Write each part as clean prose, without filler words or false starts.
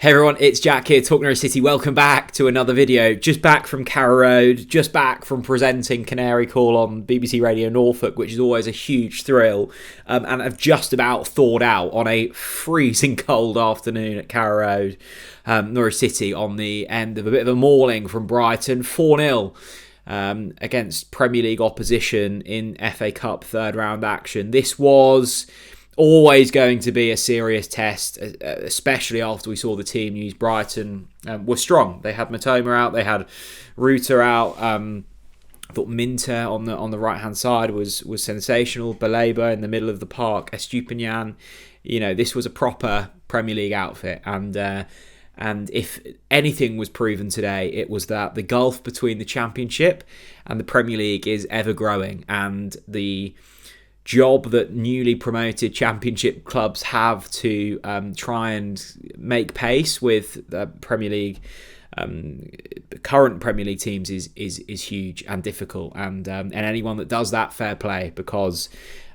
Hey everyone, it's Jack here, TalkNorwichCity. Welcome back to another video. Just back from Carrow Road, just back from presenting Canary Call on BBC Radio Norfolk, which is always a huge thrill. And I've just about thawed out on a freezing cold afternoon at Carrow Road, Norwich City, on the end of a bit of a mauling from Brighton, 4-0 against Premier League opposition in FA Cup third round action. This was always going to be a serious test, especially after we saw the team news. Brighton were strong. They had Matoma out, they had Ruta out. I thought Minter on the right hand side was sensational. Baleba in the middle of the park, Estupinian. You know, this was a proper Premier League outfit, and if anything was proven today, it was that the gulf between the Championship and the Premier League is ever growing, and the job that newly promoted Championship clubs have to try and make pace with the Premier League, current Premier League teams is huge and difficult, and anyone that does that, fair play, because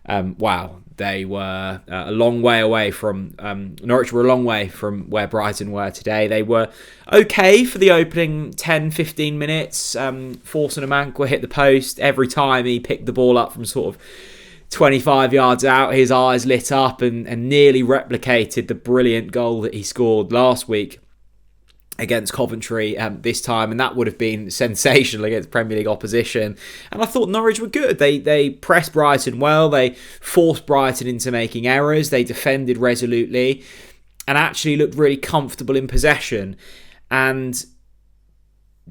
they were a long way away from Norwich were a long way from where Brighton were today. They were okay for the opening 10-15 minutes. Forson Amankwa hit the post every time he picked the ball up from sort of 25 yards out. His eyes lit up and nearly replicated the brilliant goal that he scored last week against Coventry this time, and that would have been sensational against Premier League opposition. And I thought Norwich were good. They pressed Brighton well, they forced Brighton into making errors, they defended resolutely and actually looked really comfortable in possession. And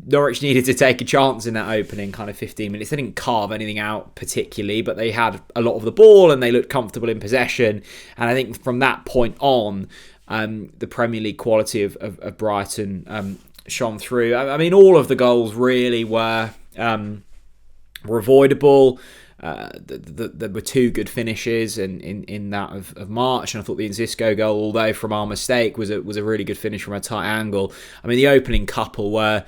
Norwich needed to take a chance in that opening kind of 15 minutes. They didn't carve anything out particularly, but they had a lot of the ball and they looked comfortable in possession. And I think from that point on, the Premier League quality of Brighton shone through. I mean, all of the goals really were avoidable. There were two good finishes in that of March, and I thought the Nzisco goal, although from our mistake, was a really good finish from a tight angle. I mean, the opening couple were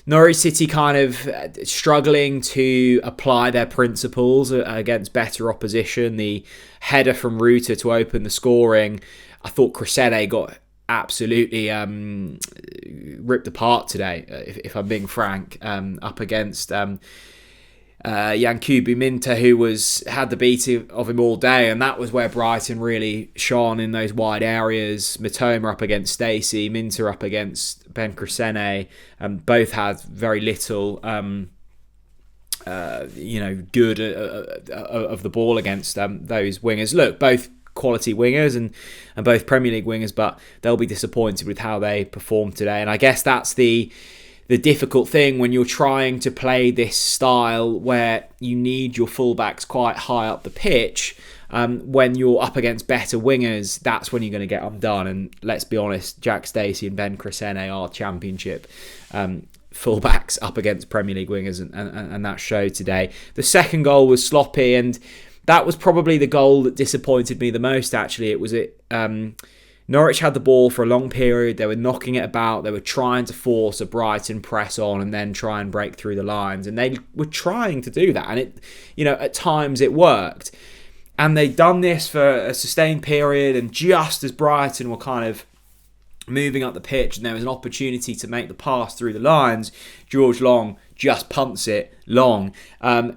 Norwich City kind of struggling to apply their principles against better opposition. The header from Ruta to open the scoring, I thought Crescere got absolutely ripped apart today, if I'm being frank, up against Yankubu Minter, who had the beat of him all day, and that was where Brighton really shone in those wide areas. Matoma up against Stacey, Minter up against Ben Crescene, both had very little good of the ball against those wingers. Look, both quality wingers and both Premier League wingers, but they'll be disappointed with how they performed today. And I guess that's the difficult thing when you're trying to play this style where you need your fullbacks quite high up the pitch. When you're up against better wingers, that's when you're going to get undone. And let's be honest, Jack Stacey and Ben Crescene are Championship fullbacks up against Premier League wingers, and that showed today. The second goal was sloppy, and that was probably the goal that disappointed me the most, actually. It was Norwich had the ball for a long period. They were knocking it about. They were trying to force a Brighton press on and then try and break through the lines. And they were trying to do that. And at times it worked. And they'd done this for a sustained period. And just as Brighton were kind of moving up the pitch and there was an opportunity to make the pass through the lines, George Long just punts it long,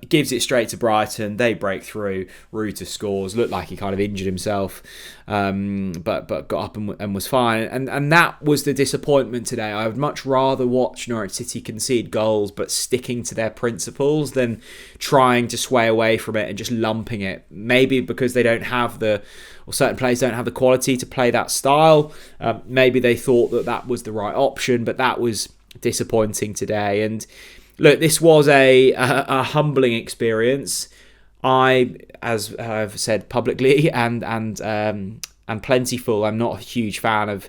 gives it straight to Brighton. They break through. Ruta scores. Looked like he kind of injured himself, but got up and was fine. And that was the disappointment today. I would much rather watch Norwich City concede goals, but sticking to their principles, than trying to sway away from it and just lumping it. Maybe because they don't have or certain players don't have the quality to play that style. Maybe they thought that was the right option, but that was disappointing today. And look, this was a humbling experience. As I've said publicly and plentiful, I'm not a huge fan of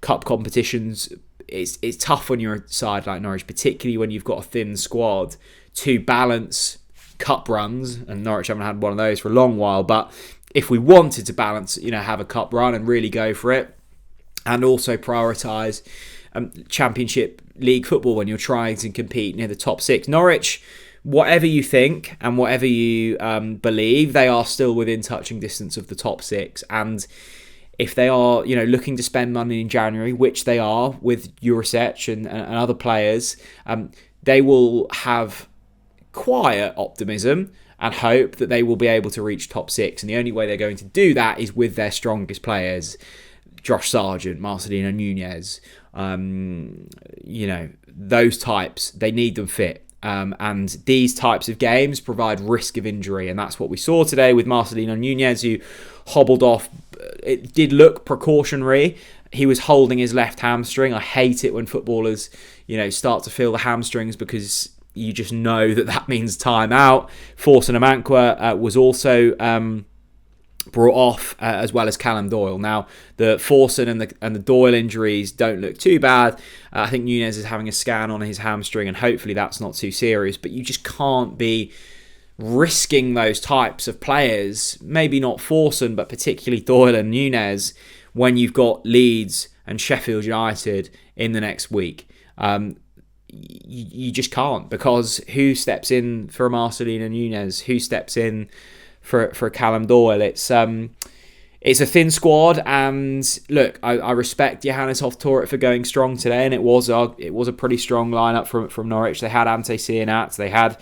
cup competitions. It's tough when you're a side like Norwich, particularly when you've got a thin squad, to balance cup runs. And Norwich haven't had one of those for a long while. But if we wanted to balance, have a cup run and really go for it, and also prioritise Championship League football when you're trying to compete near the top six. Norwich, whatever you think and whatever you believe, they are still within touching distance of the top six. And if they are, looking to spend money in January, which they are with Jurisic and other players, they will have quiet optimism and hope that they will be able to reach top 6. And the only way they're going to do that is with their strongest players, Josh Sargent, Marcelino Nunez, those types. They need them fit. And these types of games provide risk of injury. And that's what we saw today with Marcelino Nunez, who hobbled off. It did look precautionary. He was holding his left hamstring. I hate it when footballers, start to feel the hamstrings, because you just know that means time out. Forson Amankwa was also brought off, as well as Callum Doyle. Now, the Forson and the Doyle injuries don't look too bad. I think Nunez is having a scan on his hamstring, and hopefully that's not too serious. But you just can't be risking those types of players, maybe not Forson, but particularly Doyle and Nunez, when you've got Leeds and Sheffield United in the next week. You just can't, because who steps in for Marcelino Nunez? Who steps in for Callum Doyle? It's a thin squad, and look, I respect Johannes Hoftorp for going strong today, and it was a pretty strong lineup from Norwich. They had Ante Cianat, they had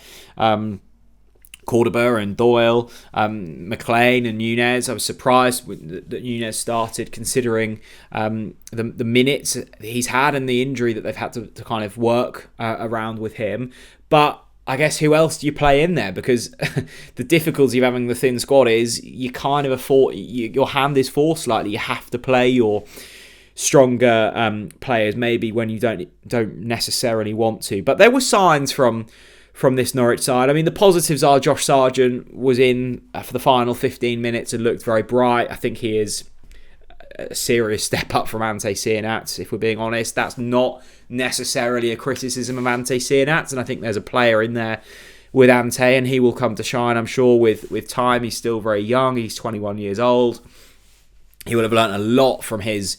Cordoba and Doyle, McLean and Nunez. I was surprised that Nunez started, considering the minutes he's had and the injury that they've had to kind of work around with him. But I guess who else do you play in there? Because the difficulty of having the thin squad is you kind of your hand is forced slightly. You have to play your stronger players maybe when you don't necessarily want to. But there were signs from this Norwich side. I mean, the positives are Josh Sargent was in for the final 15 minutes and looked very bright. I think he is a serious step up from Ante Cianat, if we're being honest. That's not necessarily a criticism of Ante Cianat, and I think there's a player in there with Ante, and he will come to shine, I'm sure, with time. He's still very young. He's 21 years old. He will have learnt a lot from his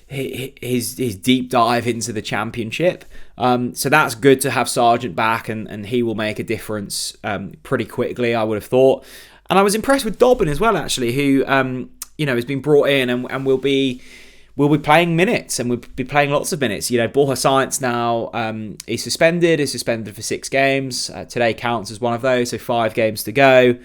deep dive into the Championship. So that's good to have Sargent back, and he will make a difference pretty quickly, I would have thought. And I was impressed with Dobbin as well, actually, who has been brought in and will be playing minutes, and we'll be playing lots of minutes. Borja Science now is suspended for 6 games. Today counts as one of those, so 5 games to go.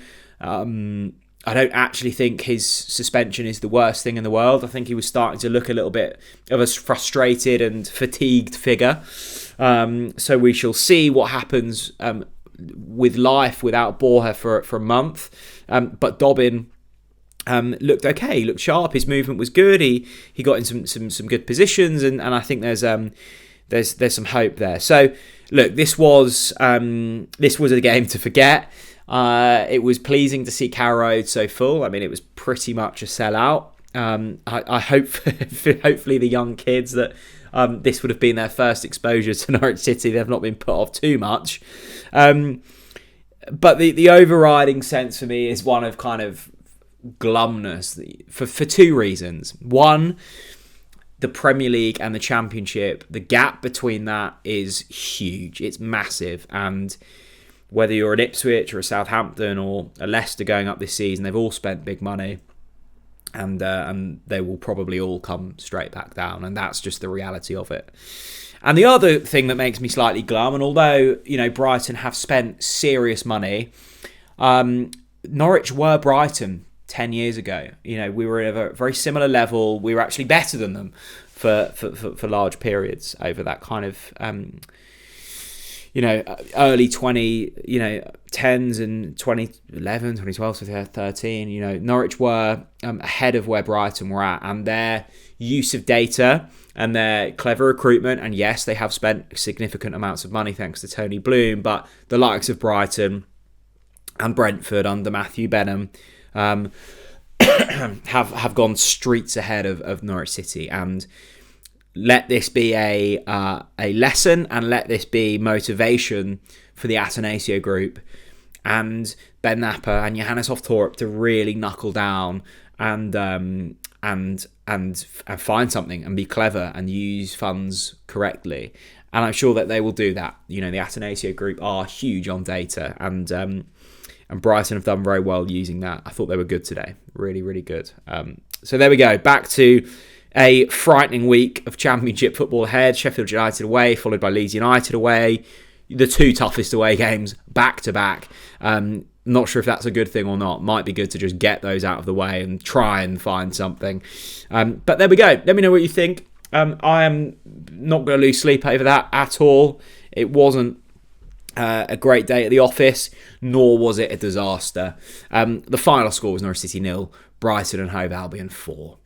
I don't actually think his suspension is the worst thing in the world. I think he was starting to look a little bit of a frustrated and fatigued figure. So we shall see what happens with life without Borja for a month. But Dobbin looked okay. He looked sharp. His movement was good. He got in some good positions, and I think there's some hope there. So look, this was a game to forget. It was pleasing to see Carrow Road so full. I mean, it was pretty much a sellout. I hope, hopefully, the young kids that this would have been their first exposure to Norwich City, they've not been put off too much. But the overriding sense for me is one of kind of glumness for 2 reasons. One, the Premier League and the Championship, the gap between that is huge. It's massive, and whether you're an Ipswich or a Southampton or a Leicester going up this season, they've all spent big money, and they will probably all come straight back down, and that's just the reality of it. And the other thing that makes me slightly glum, and although Brighton have spent serious money, Norwich were Brighton 10 years ago. We were at a very similar level. We were actually better than them for large periods over that kind of early 2010s and 2011, 2012, 2013, Norwich were ahead of where Brighton were at, and their use of data and their clever recruitment, and yes, they have spent significant amounts of money thanks to Tony Bloom, but the likes of Brighton and Brentford under Matthew Benham have gone streets ahead of Norwich City. And let this be a lesson, and let this be motivation for the Atanasio group and Ben Napper and Johannes Hoftorp to really knuckle down and find something and be clever and use funds correctly. And I'm sure that they will do that. The Atanasio group are huge on data, and Brighton have done very well using that. I thought they were good today. Really, really good. So there we go. Back to a frightening week of Championship football ahead. Sheffield United away, followed by Leeds United away. The 2 toughest away games back to back. Not sure if that's a good thing or not. Might be good to just get those out of the way and try and find something. But there we go. Let me know what you think. I am not going to lose sleep over that at all. It wasn't a great day at the office, nor was it a disaster. The final score was Norwich City 0, Brighton and Hove Albion 4.